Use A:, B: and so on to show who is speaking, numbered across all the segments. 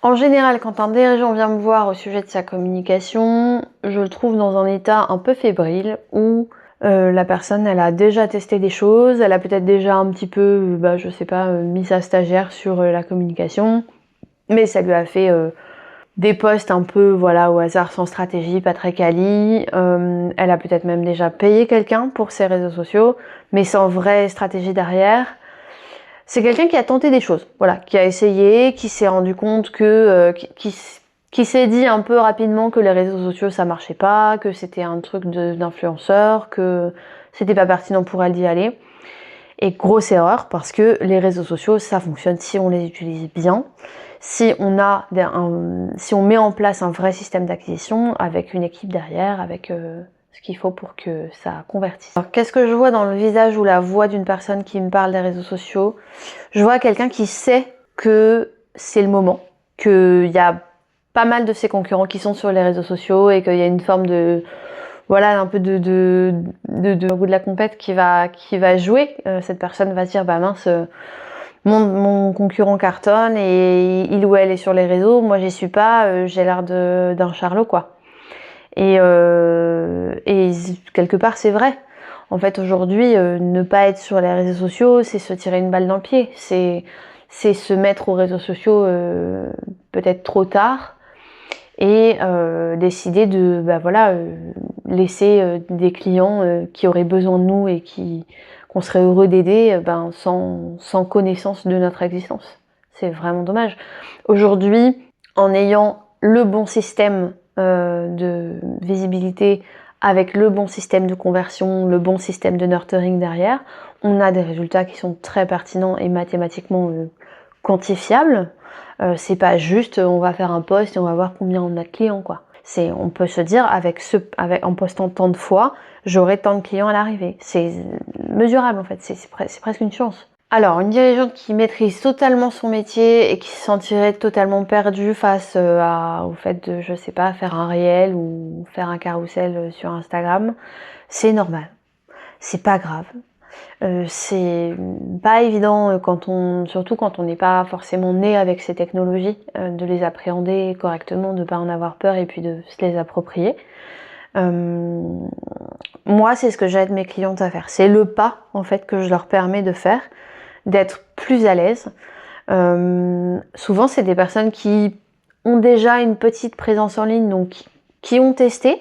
A: En général, quand un dirigeant vient me voir au sujet de sa communication, je le trouve dans un état un peu fébrile où la personne, elle a déjà testé des choses, elle a peut-être déjà un petit peu, je sais pas, mis sa stagiaire sur la communication, mais ça lui a fait des posts un peu voilà au hasard, sans stratégie, pas très quali. Elle a peut-être même déjà payé quelqu'un pour ses réseaux sociaux, mais sans vraie stratégie derrière. C'est quelqu'un qui a tenté des choses, voilà, qui a essayé, qui s'est rendu compte que, qui s'est dit un peu rapidement que les réseaux sociaux ça marchait pas, que c'était un truc d'influenceur, que c'était pas pertinent pour elle d'y aller. Et grosse erreur, parce que les réseaux sociaux ça fonctionne si on les utilise bien, si on met en place un vrai système d'acquisition avec une équipe derrière, avec ce qu'il faut pour que ça convertisse. Alors, qu'est-ce que je vois dans le visage ou la voix d'une personne qui me parle des réseaux sociaux? Je vois quelqu'un qui sait que c'est le moment, qu'il y a pas mal de ses concurrents qui sont sur les réseaux sociaux et qu'il y a une forme de voilà un peu de goût de la compète qui va jouer. Cette personne va se dire bah mince, mon concurrent cartonne et il ou elle est sur les réseaux, moi j'y suis pas, j'ai l'air d'un charlot quoi. Et quelque part c'est vrai. En fait aujourd'hui ne pas être sur les réseaux sociaux c'est se tirer une balle dans le pied, c'est se mettre aux réseaux sociaux peut-être trop tard et décider de laisser des clients qui auraient besoin de nous et qu'on serait heureux d'aider sans connaissance de notre existence. C'est vraiment dommage. Aujourd'hui, en ayant le bon système de visibilité avec le bon système de conversion, le bon système de nurturing derrière, on a des résultats qui sont très pertinents et mathématiquement quantifiables. C'est pas juste on va faire un post et on va voir combien on a de clients quoi. On peut se dire en postant tant de fois, j'aurai tant de clients à l'arrivée. C'est mesurable en fait, c'est presque une chance. Alors, une dirigeante qui maîtrise totalement son métier et qui se sentirait totalement perdue face au fait de, je sais pas, faire un réel ou faire un carrousel sur Instagram, c'est normal. C'est pas grave. C'est pas évident surtout quand on n'est pas forcément né avec ces technologies, de les appréhender correctement, de pas en avoir peur et puis de se les approprier. Moi, c'est ce que j'aide mes clientes à faire. C'est le pas en fait que je leur permets de faire, d'être plus à l'aise. Souvent, c'est des personnes qui ont déjà une petite présence en ligne, donc qui ont testé,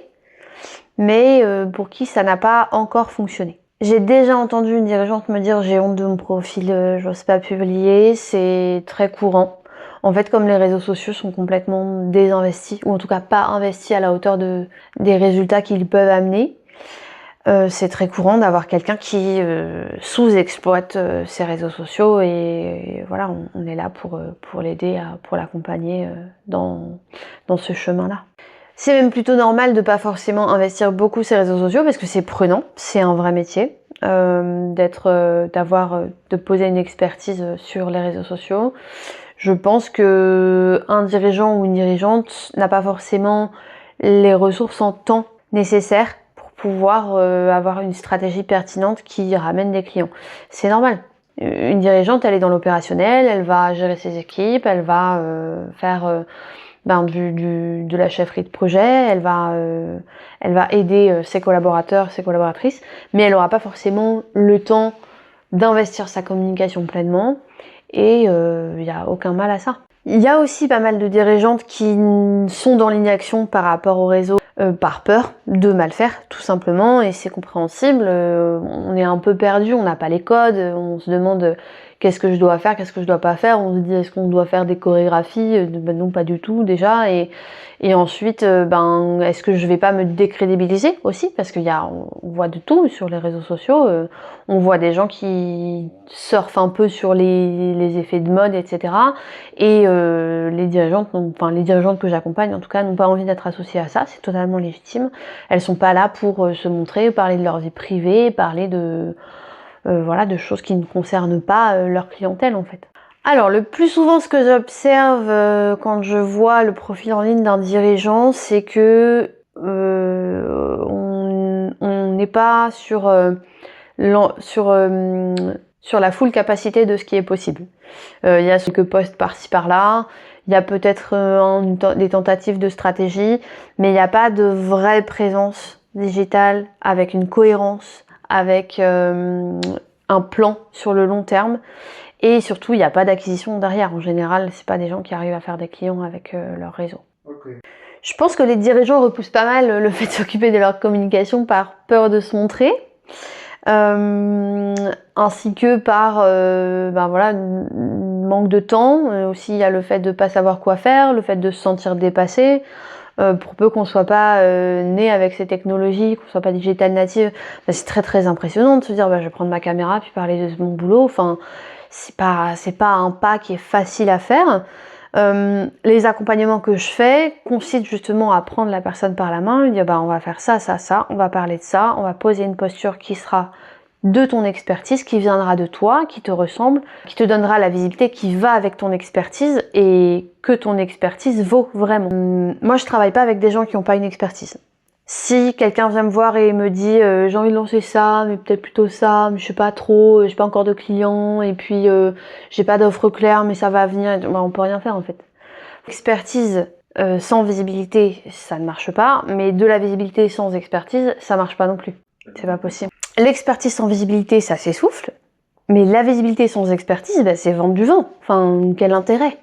A: mais pour qui ça n'a pas encore fonctionné. J'ai déjà entendu une dirigeante me dire j'ai honte de mon profil, j'ose pas publier, c'est très courant. En fait, comme les réseaux sociaux sont complètement désinvestis, ou en tout cas pas investis à la hauteur des résultats qu'ils peuvent amener, c'est très courant d'avoir quelqu'un qui sous-exploite ses réseaux sociaux et voilà, on est là pour l'aider, pour l'accompagner dans ce chemin-là. C'est même plutôt normal de pas forcément investir beaucoup ses réseaux sociaux parce que c'est prenant, c'est un vrai métier de poser une expertise sur les réseaux sociaux. Je pense que un dirigeant ou une dirigeante n'a pas forcément les ressources en temps nécessaires pour pouvoir avoir une stratégie pertinente qui ramène des clients. C'est normal. Une dirigeante, elle est dans l'opérationnel, elle va gérer ses équipes, elle va faire de la chefferie de projet, elle va aider ses collaborateurs, ses collaboratrices, mais elle n'aura pas forcément le temps d'investir sa communication pleinement et il n'y a aucun mal à ça. Il y a aussi pas mal de dirigeantes qui sont dans l'inaction par rapport au réseau par peur de mal faire tout simplement et c'est compréhensible, on est un peu perdu, on n'a pas les codes, on se demande qu'est-ce que je dois faire, qu'est-ce que je dois pas faire, on se dit est-ce qu'on doit faire des chorégraphies, non pas du tout déjà et ensuite est-ce que je vais pas me décrédibiliser aussi parce on voit de tout sur les réseaux sociaux, on voit des gens qui surfent un peu sur les effets de mode etc et les dirigeantes que j'accompagne en tout cas n'ont pas envie d'être associées à ça, c'est totalement légitime, elles sont pas là pour se montrer, parler de leur vie privée, parler de choses qui ne concernent pas leur clientèle en fait. Alors le plus souvent ce que j'observe quand je vois le profil en ligne d'un dirigeant, c'est que on n'est pas sur la full capacité de ce qui est possible. Il y a quelques posts par-ci par-là, Il y a peut-être des tentatives de stratégie, mais il n'y a pas de vraie présence digitale avec une cohérence, avec un plan sur le long terme. Et surtout, il n'y a pas d'acquisition derrière. En général, c'est pas des gens qui arrivent à faire des clients avec leur réseau. Okay. Je pense que les dirigeants repoussent pas mal le fait de s'occuper de leur communication par peur de se montrer. Ainsi que par voilà, manque de temps. Aussi, il y a le fait de ne pas savoir quoi faire, le fait de se sentir dépassé. Pour peu qu'on soit pas né avec ces technologies, qu'on soit pas digital native, c'est très très impressionnant de se dire je vais prendre ma caméra puis parler de mon boulot. Enfin, c'est pas un pas qui est facile à faire. Les accompagnements que je fais consistent justement à prendre la personne par la main, lui dire on va faire ça, ça, ça, on va parler de ça, on va poser une posture qui sera de ton expertise, qui viendra de toi, qui te ressemble, qui te donnera la visibilité qui va avec ton expertise et que ton expertise vaut vraiment. Moi, je travaille pas avec des gens qui n'ont pas une expertise. Si quelqu'un vient me voir et me dit j'ai envie de lancer ça, mais peut-être plutôt ça, mais je sais pas trop, j'ai pas encore de clients et puis j'ai pas d'offre claire, mais ça va venir, on peut rien faire en fait. Expertise sans visibilité, ça ne marche pas, mais de la visibilité sans expertise, ça marche pas non plus. C'est pas possible. L'expertise sans visibilité, ça s'essouffle, mais la visibilité sans expertise, c'est vendre du vent. Enfin, quel intérêt?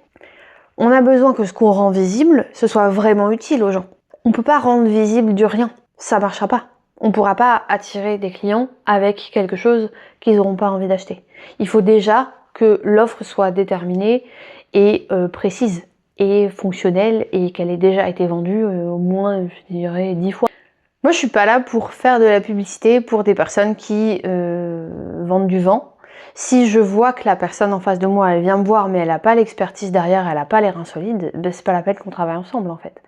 A: On a besoin que ce qu'on rend visible, ce soit vraiment utile aux gens. On peut pas rendre visible du rien, ça marchera pas. On pourra pas attirer des clients avec quelque chose qu'ils n'auront pas envie d'acheter. Il faut déjà que l'offre soit déterminée et précise et fonctionnelle et qu'elle ait déjà été vendue au moins, je dirais, 10 fois. Moi, je suis pas là pour faire de la publicité pour des personnes qui vendent du vent. Si je vois que la personne en face de moi, elle vient me voir, mais elle n'a pas l'expertise derrière, elle n'a pas les reins solides, c'est pas la peine qu'on travaille ensemble en fait.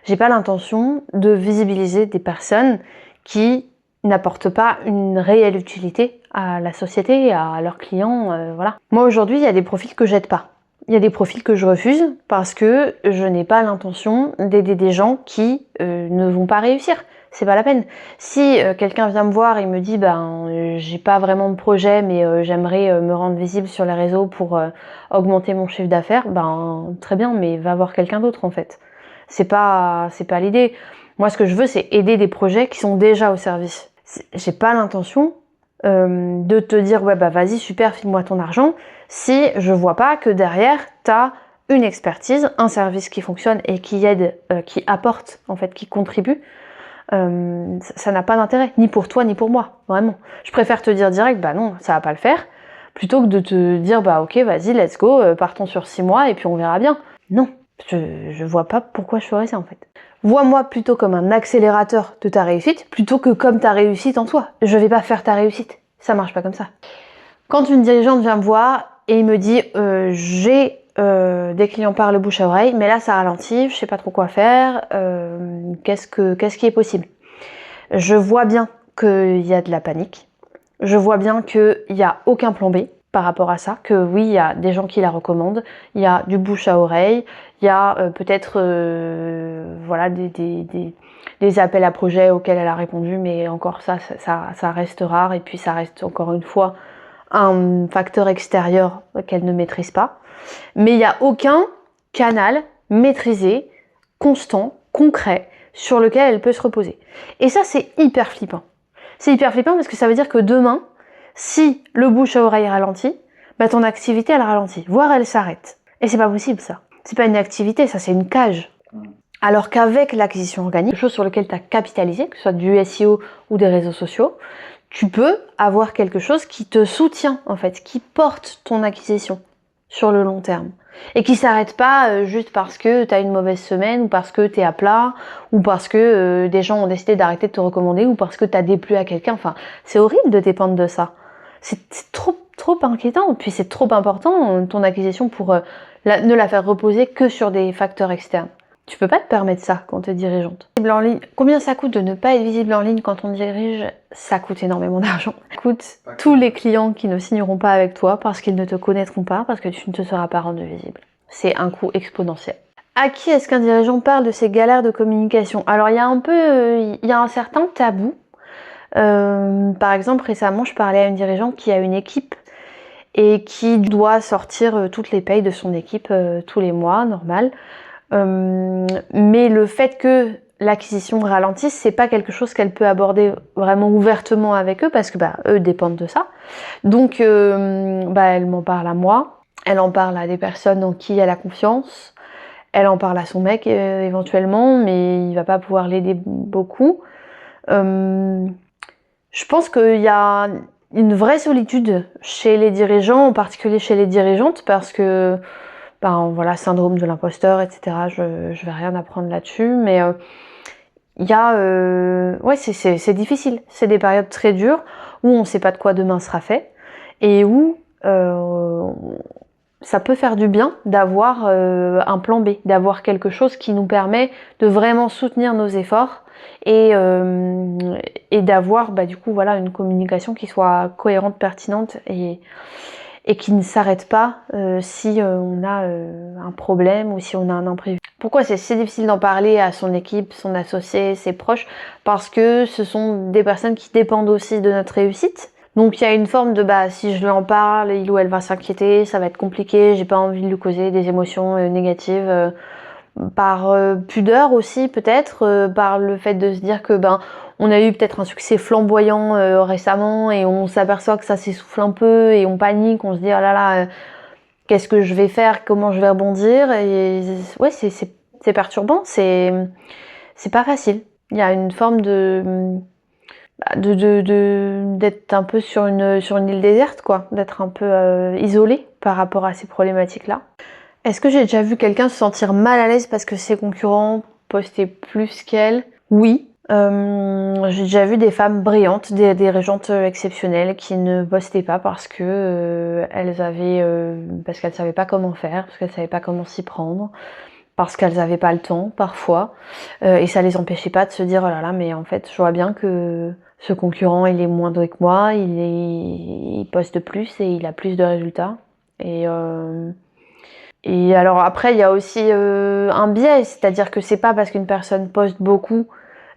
A: J'ai pas l'intention de visibiliser des personnes qui n'apportent pas une réelle utilité à la société, à leurs clients, voilà. Moi aujourd'hui, il y a des profils que j'aide pas. Il y a des profils que je refuse parce que je n'ai pas l'intention d'aider des gens qui ne vont pas réussir. C'est pas la peine. Si quelqu'un vient me voir et me dit j'ai pas vraiment de projet mais j'aimerais me rendre visible sur les réseaux pour augmenter mon chiffre d'affaires, très bien, mais va voir quelqu'un d'autre en fait. C'est pas l'idée. Moi ce que je veux c'est aider des projets qui sont déjà au service. J'ai pas l'intention de te dire vas-y super, file-moi ton argent si je vois pas que derrière t'as une expertise, un service qui fonctionne et qui aide, qui apporte en fait, qui contribue. Ça n'a pas d'intérêt, ni pour toi ni pour moi, vraiment. Je préfère te dire direct, non, ça va pas le faire, plutôt que de te dire, ok, vas-y, let's go, partons sur 6 mois et puis on verra bien. Non, je vois pas pourquoi je ferais ça en fait. Vois-moi plutôt comme un accélérateur de ta réussite, plutôt que comme ta réussite en soi. Je vais pas faire ta réussite, ça marche pas comme ça. Quand une dirigeante vient me voir et me dit, j'ai des clients par le bouche à oreille, mais là ça ralentit, je sais pas trop quoi faire, qu'est-ce qui est possible? Je vois bien qu'il y a de la panique, je vois bien qu'il n'y a aucun plan B par rapport à ça, que oui, il y a des gens qui la recommandent, il y a du bouche à oreille, il y a peut-être voilà, des appels à projets auxquels elle a répondu, mais encore ça reste rare, et puis ça reste encore une fois un facteur extérieur qu'elle ne maîtrise pas. Mais il n'y a aucun canal maîtrisé, constant, concret, sur lequel elle peut se reposer. Et ça, c'est hyper flippant. C'est hyper flippant parce que ça veut dire que demain, si le bouche à oreille ralentit, ton activité, elle ralentit, voire elle s'arrête. Et c'est pas possible, ça. C'est pas une activité, ça, c'est une cage. Alors qu'avec l'acquisition organique, quelque chose sur lequel tu as capitalisé, que ce soit du SEO ou des réseaux sociaux, tu peux avoir quelque chose qui te soutient, en fait, qui porte ton acquisition sur le long terme. Et qui s'arrête pas juste parce que tu as une mauvaise semaine, ou parce que tu es à plat, ou parce que des gens ont décidé d'arrêter de te recommander, ou parce que tu as déplu à quelqu'un. Enfin, c'est horrible de dépendre de ça. C'est trop inquiétant. Puis c'est trop important, ton acquisition, pour ne la faire reposer que sur des facteurs externes. Tu peux pas te permettre ça quand tu es dirigeante. En ligne, combien ça coûte de ne pas être visible en ligne quand on dirige? Ça coûte énormément d'argent. Ça coûte tous les clients qui ne signeront pas avec toi parce qu'ils ne te connaîtront pas, parce que tu ne te seras pas rendu visible. C'est un coût exponentiel. À qui est-ce qu'un dirigeant parle de ses galères de communication? Alors il y a un certain tabou. Par exemple, récemment, je parlais à une dirigeante qui a une équipe et qui doit sortir toutes les payes de son équipe tous les mois, normal. Mais le fait que l'acquisition ralentisse, c'est pas quelque chose qu'elle peut aborder vraiment ouvertement avec eux parce que eux dépendent de ça. Donc elle m'en parle à moi, elle en parle à des personnes en qui elle a confiance. Elle en parle à son mec éventuellement, mais il va pas pouvoir l'aider beaucoup. Je pense qu'il y a une vraie solitude chez les dirigeants, en particulier chez les dirigeantes, parce que, voilà, syndrome de l'imposteur, etc. Je vais rien apprendre là-dessus, mais il y a, ouais, c'est difficile. C'est des périodes très dures où on sait pas de quoi demain sera fait et où ça peut faire du bien d'avoir un plan B, d'avoir quelque chose qui nous permet de vraiment soutenir nos efforts et d'avoir du coup voilà une communication qui soit cohérente, pertinente et qui ne s'arrête pas si on a un problème ou si on a un imprévu. Pourquoi c'est si difficile d'en parler à son équipe, son associé, ses proches? Parce que ce sont des personnes qui dépendent aussi de notre réussite. Donc il y a une forme de si je lui en parle, il ou elle va s'inquiéter, ça va être compliqué, j'ai pas envie de lui causer des émotions négatives, par pudeur aussi peut-être, par le fait de se dire que on a eu peut-être un succès flamboyant récemment et on s'aperçoit que ça s'essouffle un peu et on panique, on se dit oh là là, qu'est-ce que je vais faire, comment je vais rebondir, et ouais c'est perturbant, c'est pas facile. Il y a une forme d'être un peu sur une île déserte, quoi, d'être un peu isolé par rapport à ces problématiques-là. Est-ce que j'ai déjà vu quelqu'un se sentir mal à l'aise parce que ses concurrents postaient plus qu'elle? Oui. J'ai déjà vu des femmes brillantes, des dirigeantes exceptionnelles qui ne postaient pas parce que parce qu'elles savaient pas comment faire, parce qu'elles savaient pas comment s'y prendre, parce qu'elles avaient pas le temps parfois, et ça les empêchait pas de se dire oh là là, mais en fait je vois bien que ce concurrent il est moins doué que moi, il poste plus et il a plus de résultats. Et alors après il y a aussi un biais, c'est-à-dire que c'est pas parce qu'une personne poste beaucoup,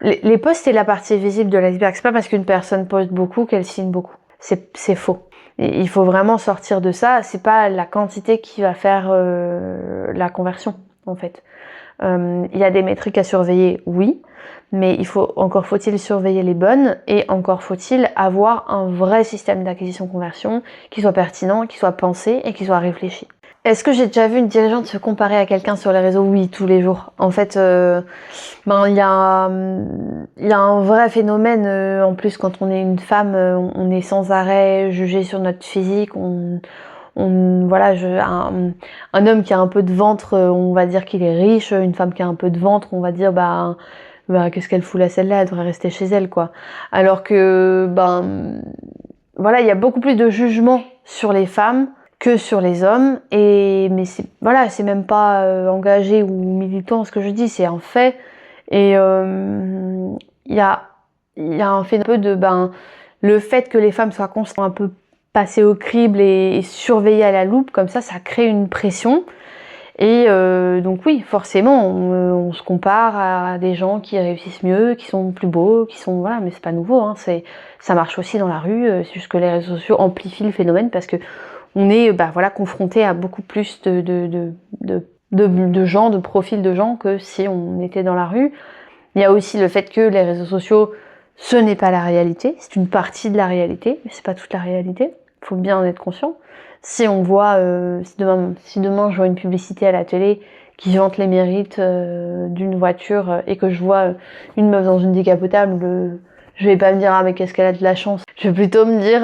A: les posts c'est la partie visible de l'iceberg, c'est pas parce qu'une personne poste beaucoup qu'elle signe beaucoup, c'est faux. Et il faut vraiment sortir de ça, c'est pas la quantité qui va faire la conversion en fait. Il y a des métriques à surveiller, oui, mais encore faut-il surveiller les bonnes et encore faut-il avoir un vrai système d'acquisition-conversion qui soit pertinent, qui soit pensé et qui soit réfléchi. Est-ce que j'ai déjà vu une dirigeante se comparer à quelqu'un sur les réseaux? Oui, tous les jours. En fait, il y a un vrai phénomène. En plus, quand on est une femme, on est sans arrêt jugé sur notre physique. Voilà, un homme qui a un peu de ventre, on va dire qu'il est riche. Une femme qui a un peu de ventre, on va dire qu'est-ce qu'elle fout là celle-là, elle devrait rester chez elle, quoi. Alors que voilà, il y a beaucoup plus de jugement sur les femmes que sur les hommes, mais c'est même pas engagé ou militant ce que je dis, c'est un fait. Et il y a un fait un peu de le fait que les femmes soient constamment un peu passées au crible et surveillées à la loupe, comme ça crée une pression. Et donc oui, forcément, on se compare à des gens qui réussissent mieux, qui sont plus beaux, qui sont voilà, mais c'est pas nouveau, hein, ça marche aussi dans la rue. C'est juste que les réseaux sociaux amplifient le phénomène parce que on est confronté à beaucoup plus de gens, de profils de gens que si on était dans la rue. Il y a aussi le fait que les réseaux sociaux, ce n'est pas la réalité, c'est une partie de la réalité, mais c'est pas toute la réalité. Il faut bien en être conscient. Si on voit, si demain je vois une publicité à la télé qui vante les mérites d'une voiture et que je vois une meuf dans une décapotable, je vais pas me dire ah mais qu'est-ce qu'elle a de la chance. Je vais plutôt me dire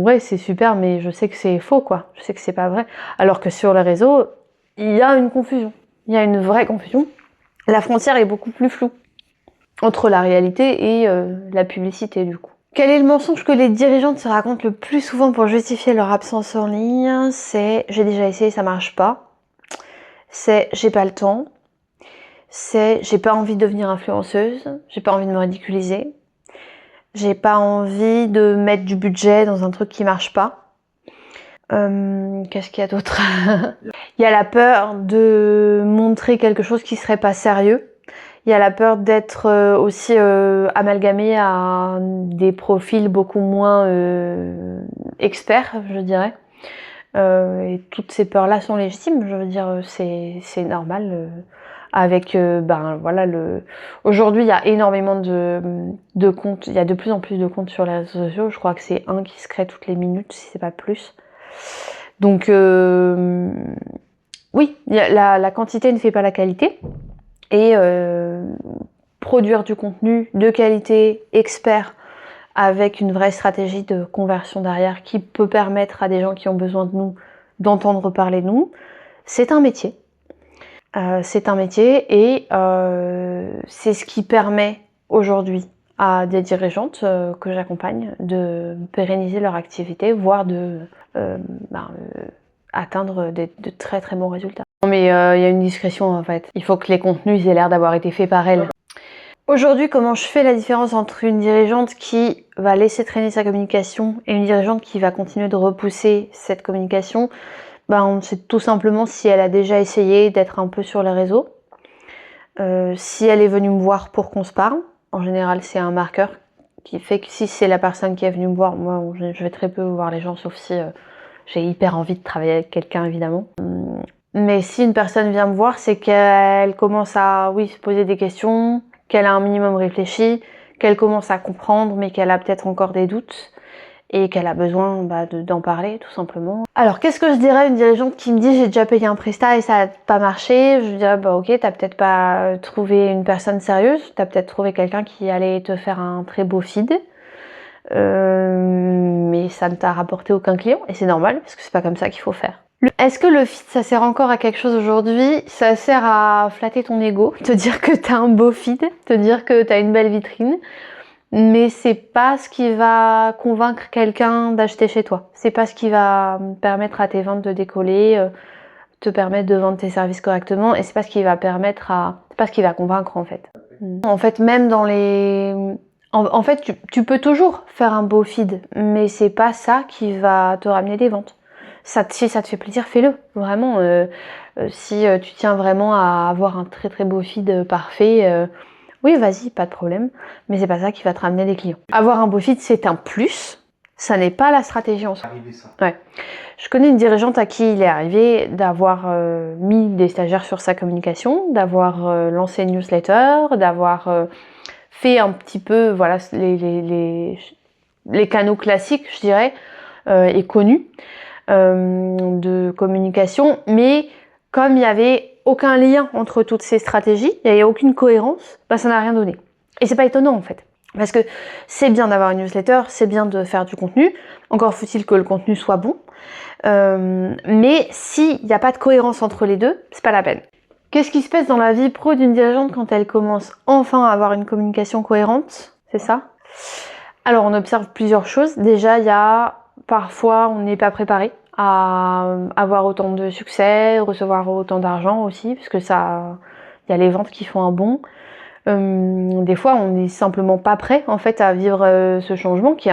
A: ouais c'est super mais je sais que c'est faux quoi. Je sais que c'est pas vrai. Alors que sur les réseaux, il y a une confusion. Il y a une vraie confusion. La frontière est beaucoup plus floue entre la réalité et la publicité du coup. Quel est le mensonge que les dirigeantes se racontent le plus souvent pour justifier leur absence en ligne? C'est j'ai déjà essayé, ça marche pas. C'est j'ai pas le temps. C'est j'ai pas envie de devenir influenceuse, j'ai pas envie de me ridiculiser. J'ai pas envie de mettre du budget dans un truc qui marche pas. Qu'est-ce qu'il y a d'autre? Il y a la peur de montrer quelque chose qui serait pas sérieux. Il y a la peur d'être aussi amalgamé à des profils beaucoup moins experts, je dirais. Et toutes ces peurs-là sont légitimes, je veux dire, c'est normal. Avec, voilà, aujourd'hui, il y a énormément de comptes, il y a de plus en plus de comptes sur les réseaux sociaux. Je crois que c'est un qui se crée toutes les minutes, si c'est pas plus. Donc, oui, la quantité ne fait pas la qualité. Et produire du contenu de qualité, expert, avec une vraie stratégie de conversion derrière qui peut permettre à des gens qui ont besoin de nous d'entendre parler de nous, c'est un métier. C'est un métier et c'est ce qui permet aujourd'hui à des dirigeantes que j'accompagne de pérenniser leur activité, voire de atteindre de très très bons résultats. Non mais il y a une discrétion en fait. Il faut que les contenus aient l'air d'avoir été faits par elles. Aujourd'hui, comment je fais la différence entre une dirigeante qui va laisser traîner sa communication et une dirigeante qui va continuer de repousser cette communication? On sait tout simplement si elle a déjà essayé d'être un peu sur les réseaux. Si elle est venue me voir pour qu'on se parle, en général c'est un marqueur qui fait que si c'est la personne qui est venue me voir, moi je vais très peu voir les gens sauf si j'ai hyper envie de travailler avec quelqu'un évidemment. Mais si une personne vient me voir, c'est qu'elle commence à se poser des questions, qu'elle a un minimum réfléchi, qu'elle commence à comprendre mais qu'elle a peut-être encore des doutes et qu'elle a besoin d'en parler tout simplement. Alors qu'est-ce que je dirais à une dirigeante qui me dit j'ai déjà payé un prestat et ça n'a pas marché? Je dirais ok, t'as peut-être pas trouvé une personne sérieuse, t'as peut-être trouvé quelqu'un qui allait te faire un très beau feed, mais ça ne t'a rapporté aucun client et c'est normal parce que c'est pas comme ça qu'il faut faire. Est-ce que le feed ça sert encore à quelque chose aujourd'hui? Ça sert à flatter ton ego, te dire que t'as un beau feed, te dire que t'as une belle vitrine. Mais c'est pas ce qui va convaincre quelqu'un d'acheter chez toi. C'est pas ce qui va permettre à tes ventes de décoller, te permettre de vendre tes services correctement, et c'est pas ce qui va c'est pas ce qui va convaincre en fait. En fait, même dans en fait, tu peux toujours faire un beau feed, mais c'est pas ça qui va te ramener des ventes. Si ça te fait plaisir, fais-le. Vraiment, si tu tiens vraiment à avoir un très très beau feed parfait, oui, vas-y, pas de problème, mais c'est pas ça qui va te ramener des clients. Avoir un beau feed, c'est un plus, ça n'est pas la stratégie en soi. Ouais. Je connais une dirigeante à qui il est arrivé d'avoir mis des stagiaires sur sa communication, d'avoir lancé une newsletter, d'avoir fait un petit peu voilà, les canaux classiques, je dirais, et connus de communication, mais comme il y avait aucun lien entre toutes ces stratégies, il n'y avait aucune cohérence, ça n'a rien donné. Et c'est pas étonnant en fait. Parce que c'est bien d'avoir une newsletter, c'est bien de faire du contenu, encore faut-il que le contenu soit bon. Mais s'il n'y a pas de cohérence entre les deux, c'est pas la peine. Qu'est-ce qui se passe dans la vie pro d'une dirigeante quand elle commence enfin à avoir une communication cohérente? C'est ça? Alors on observe plusieurs choses. Déjà, il y a parfois on n'est pas préparé à avoir autant de succès, recevoir autant d'argent aussi, parce que ça, il y a les ventes qui font un bond. Des fois, on n'est simplement pas prêt en fait à vivre ce changement qui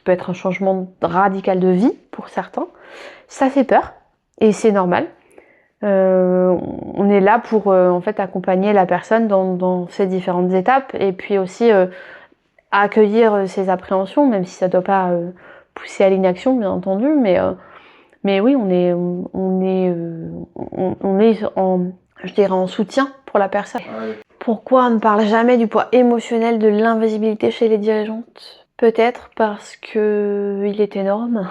A: peut être un changement radical de vie pour certains. Ça fait peur et c'est normal. On est là pour en fait accompagner la personne dans ces différentes étapes et puis aussi accueillir ses appréhensions, même si ça ne doit pas pousser à l'inaction, bien entendu, mais oui, on est je dirais, en soutien pour la personne. Pourquoi on ne parle jamais du poids émotionnel de l'invisibilité chez les dirigeantes? Peut-être parce que il est énorme.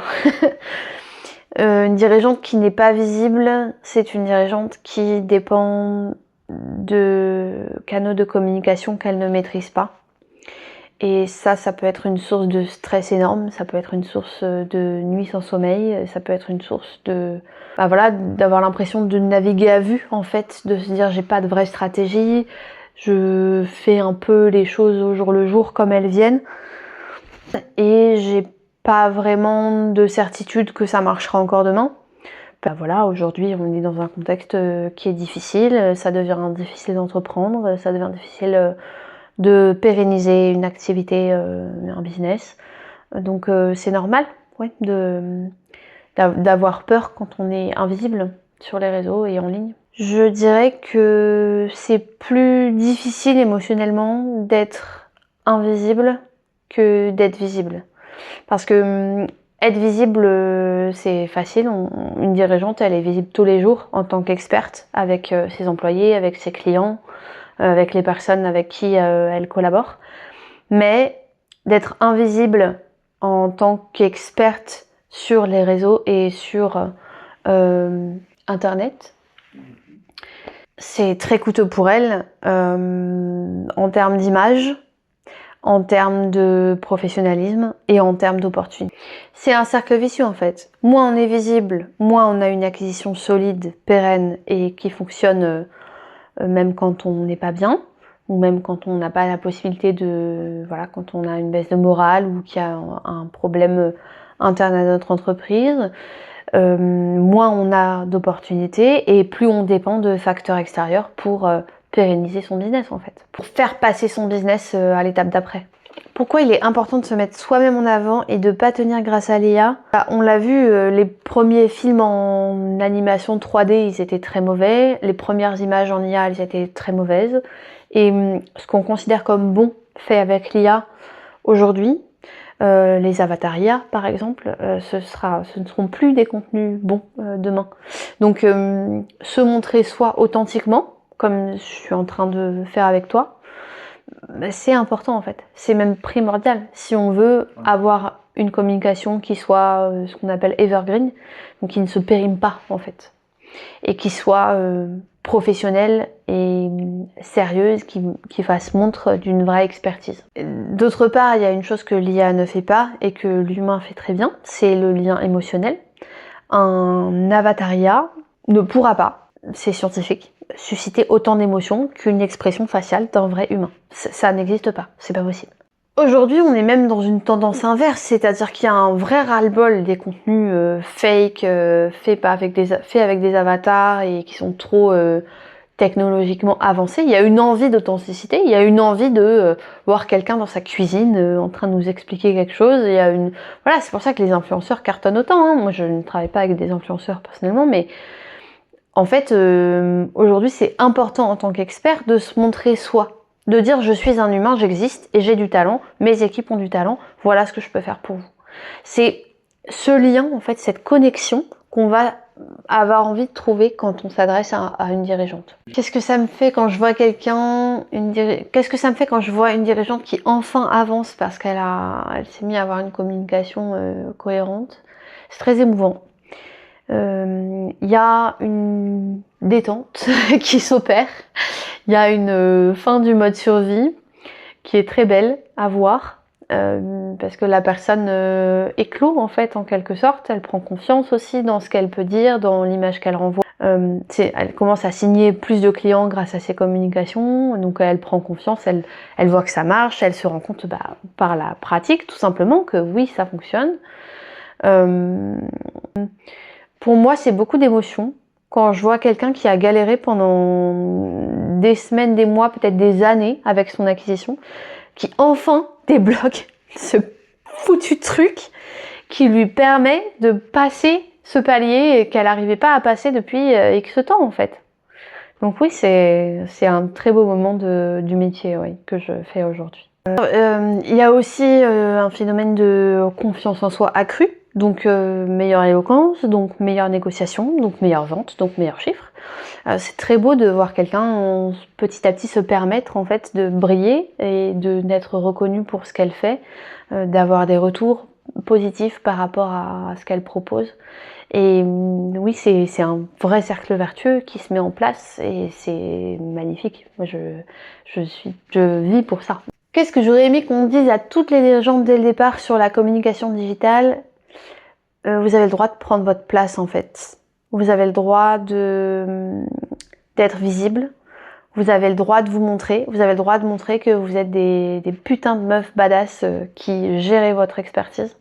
A: Une dirigeante qui n'est pas visible, c'est une dirigeante qui dépend de canaux de communication qu'elle ne maîtrise pas. Et ça peut être une source de stress énorme, ça peut être une source de nuit sans sommeil, ça peut être une source de... d'avoir l'impression de naviguer à vue en fait, de se dire j'ai pas de vraie stratégie, je fais un peu les choses au jour le jour comme elles viennent et j'ai pas vraiment de certitude que ça marchera encore demain. Voilà, aujourd'hui on est dans un contexte qui est difficile, ça devient difficile d'entreprendre, ça devient difficile de pérenniser une activité, un business. Donc c'est normal d'avoir peur quand on est invisible sur les réseaux et en ligne. Je dirais que c'est plus difficile émotionnellement d'être invisible que d'être visible. Parce que être visible, c'est facile. Une dirigeante, elle est visible tous les jours en tant qu'experte avec ses employés, avec ses clients, avec les personnes avec qui elle collabore. Mais d'être invisible en tant qu'experte sur les réseaux et sur Internet, c'est très coûteux pour elle en termes d'image, en termes de professionnalisme et en termes d'opportunités. C'est un cercle vicieux en fait. Moins on est visible, moins on a une acquisition solide, pérenne et qui fonctionne même quand on n'est pas bien, ou même quand on n'a pas la possibilité de... Voilà, quand on a une baisse de morale ou qu'il y a un problème interne à notre entreprise. Moins on a d'opportunités et plus on dépend de facteurs extérieurs pour pérenniser son business en fait, pour faire passer son business à l'étape d'après. Pourquoi il est important de se mettre soi-même en avant et de pas tenir grâce à l'IA? On l'a vu, les premiers films en animation 3D, ils étaient très mauvais. Les premières images en IA, elles étaient très mauvaises. Et ce qu'on considère comme bon fait avec l'IA aujourd'hui, les avatars IA par exemple, ce ne seront plus des contenus bons demain. Donc se montrer soi authentiquement, comme je suis en train de faire avec toi, c'est important en fait, c'est même primordial si on veut avoir une communication qui soit ce qu'on appelle evergreen, donc qui ne se périme pas en fait, et qui soit professionnelle et sérieuse, qui fasse montre d'une vraie expertise. D'autre part, il y a une chose que l'IA ne fait pas et que l'humain fait très bien, c'est le lien émotionnel. Un avatar IA ne pourra pas, c'est scientifique, susciter autant d'émotions qu'une expression faciale d'un vrai humain. Ça n'existe pas, c'est pas possible. Aujourd'hui, on est même dans une tendance inverse, c'est-à-dire qu'il y a un vrai ras-le-bol des contenus fake, faits avec des avatars et qui sont trop technologiquement avancés. Il y a une envie d'authenticité, il y a une envie de voir quelqu'un dans sa cuisine en train de nous expliquer quelque chose. Il y a une... Voilà, c'est pour ça que les influenceurs cartonnent autant. Hein. Moi, je ne travaille pas avec des influenceurs personnellement, mais en fait, aujourd'hui, c'est important en tant qu'expert de se montrer soi. De dire je suis un humain, j'existe et j'ai du talent, mes équipes ont du talent, voilà ce que je peux faire pour vous. C'est ce lien, en fait, cette connexion qu'on va avoir envie de trouver quand on s'adresse à une dirigeante. Qu'est-ce que ça me fait quand je vois Qu'est-ce que ça me fait quand je vois une dirigeante qui enfin avance parce qu'elle s'est mise à avoir une communication cohérente? C'est très émouvant. Y a une détente qui s'opère. Il y a une fin du mode survie qui est très belle à voir parce que la personne éclot en fait en quelque sorte. Elle prend confiance aussi dans ce qu'elle peut dire, dans l'image qu'elle renvoie. Elle commence à signer plus de clients grâce à ses communications, donc elle prend confiance, elle voit que ça marche, elle se rend compte par la pratique tout simplement que oui ça fonctionne. Pour moi c'est beaucoup d'émotions. Quand je vois quelqu'un qui a galéré pendant des semaines, des mois, peut-être des années avec son acquisition, qui enfin débloque ce foutu truc qui lui permet de passer ce palier qu'elle n'arrivait pas à passer depuis X temps en fait. Donc oui, c'est un très beau moment du métier que je fais aujourd'hui. Il y a aussi un phénomène de confiance en soi accrue. Donc meilleure éloquence, donc meilleure négociation, donc meilleure vente, donc meilleur chiffre. C'est très beau de voir quelqu'un petit à petit se permettre en fait de briller et d'être reconnue pour ce qu'elle fait, d'avoir des retours positifs par rapport à ce qu'elle propose. Et oui, c'est un vrai cercle vertueux qui se met en place et c'est magnifique. Moi, je vis pour ça. Qu'est-ce que j'aurais aimé qu'on dise à toutes les dirigeantes dès le départ sur la communication digitale? Vous avez le droit de prendre votre place en fait. Vous avez le droit d'être visible. Vous avez le droit de vous montrer. Vous avez le droit de montrer que vous êtes des putains de meufs badass qui gèrent votre expertise.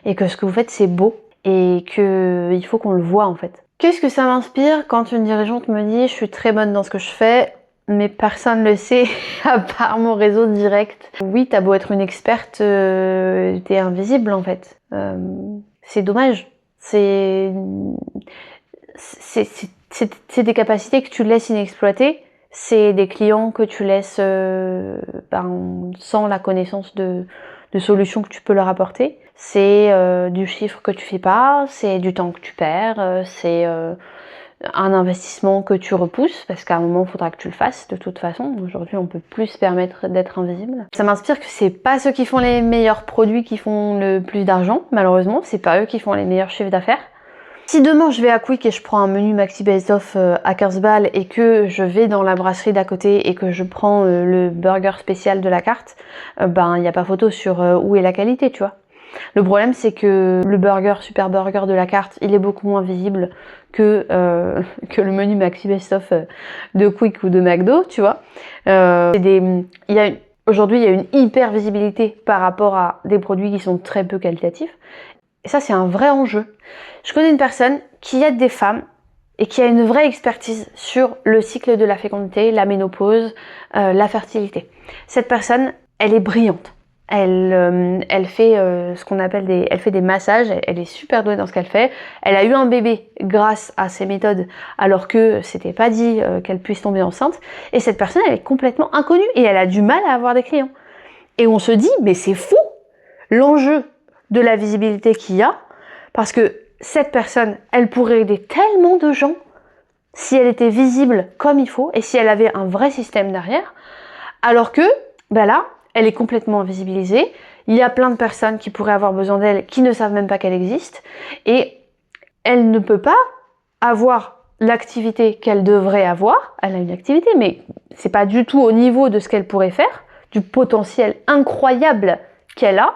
A: Et que ce que vous faites c'est beau. Et qu'il faut qu'on le voit en fait. Qu'est-ce que ça m'inspire quand une dirigeante me dit je suis très bonne dans ce que je fais, mais personne ne le sait à part mon réseau direct. Oui, t'as beau être une experte, t'es invisible en fait. C'est dommage. C'est c'est des capacités que tu laisses inexploitées, c'est des clients que tu laisses sans la connaissance de solutions que tu peux leur apporter. C'est du chiffre que tu fais pas, c'est du temps que tu perds, c'est un investissement que tu repousses, parce qu'à un moment, il faudra que tu le fasses de toute façon. Aujourd'hui, on peut plus se permettre d'être invisible. Ça m'inspire que c'est pas ceux qui font les meilleurs produits qui font le plus d'argent, malheureusement, c'est pas eux qui font les meilleurs chiffres d'affaires. Si demain je vais à Quick et je prends un menu Maxi Best Of à 15 balles et que je vais dans la brasserie d'à côté et que je prends le burger spécial de la carte, ben il n'y a pas photo sur où est la qualité, tu vois. Le problème c'est que le burger, super burger de la carte, il est beaucoup moins visible que le menu Maxi Best Of de Quick ou de McDo, tu vois. Aujourd'hui, il y a une hyper visibilité par rapport à des produits qui sont très peu qualitatifs. Et ça, c'est un vrai enjeu. Je connais une personne qui aide des femmes et qui a une vraie expertise sur le cycle de la fécondité, la ménopause, la fertilité. Cette personne, elle est brillante. Elle fait ce qu'on appelle elle fait des massages. Elle est super douée dans ce qu'elle fait. Elle a eu un bébé grâce à ces méthodes, alors que c'était pas dit qu'elle puisse tomber enceinte. Et cette personne, elle est complètement inconnue et elle a du mal à avoir des clients. Et on se dit, mais c'est fou l'enjeu de la visibilité qu'il y a, parce que cette personne, elle pourrait aider tellement de gens si elle était visible comme il faut et si elle avait un vrai système derrière, alors que ben là, elle est complètement invisibilisée. Il y a plein de personnes qui pourraient avoir besoin d'elle qui ne savent même pas qu'elle existe et elle ne peut pas avoir l'activité qu'elle devrait avoir. Elle a une activité, mais c'est pas du tout au niveau de ce qu'elle pourrait faire, du potentiel incroyable qu'elle a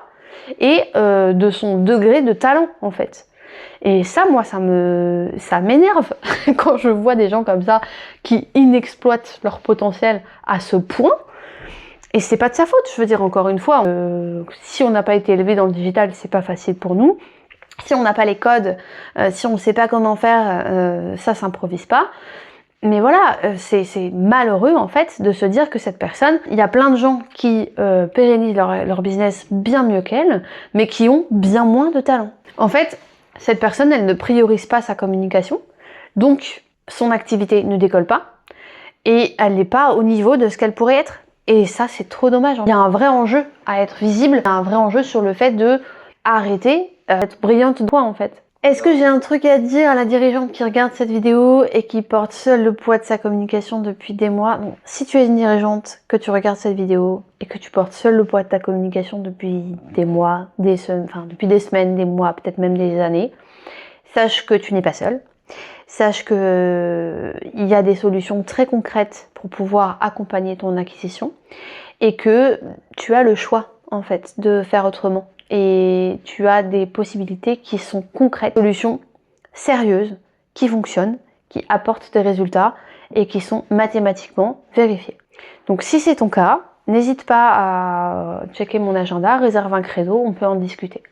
A: et de son degré de talent en fait. Et ça, moi, ça m'énerve quand je vois des gens comme ça qui inexploitent leur potentiel à ce point. Et c'est pas de sa faute, je veux dire, encore une fois, si on n'a pas été élevé dans le digital, c'est pas facile pour nous. Si on n'a pas les codes, si on ne sait pas comment faire, ça s'improvise pas. Mais voilà, c'est malheureux en fait de se dire que cette personne, il y a plein de gens qui pérennisent leur business bien mieux qu'elle, mais qui ont bien moins de talent. En fait, cette personne, elle ne priorise pas sa communication, donc son activité ne décolle pas, et elle n'est pas au niveau de ce qu'elle pourrait être. Et ça, c'est trop dommage. Il y a un vrai enjeu à être visible, il y a un vrai enjeu sur le fait de arrêter d'être brillante de toi en fait. Est-ce que j'ai un truc à dire à la dirigeante qui regarde cette vidéo et qui porte seule le poids de sa communication depuis des mois? Bon, si tu es une dirigeante, que tu regardes cette vidéo et que tu portes seule le poids de ta communication depuis des mois, depuis des semaines, des mois, peut-être même des années, sache que tu n'es pas seule. Sache que il y a des solutions très concrètes pour pouvoir accompagner ton acquisition et que tu as le choix en fait de faire autrement. Et tu as des possibilités qui sont concrètes, solutions sérieuses, qui fonctionnent, qui apportent des résultats et qui sont mathématiquement vérifiées. Donc si c'est ton cas, n'hésite pas à checker mon agenda, réserve un créneau, on peut en discuter.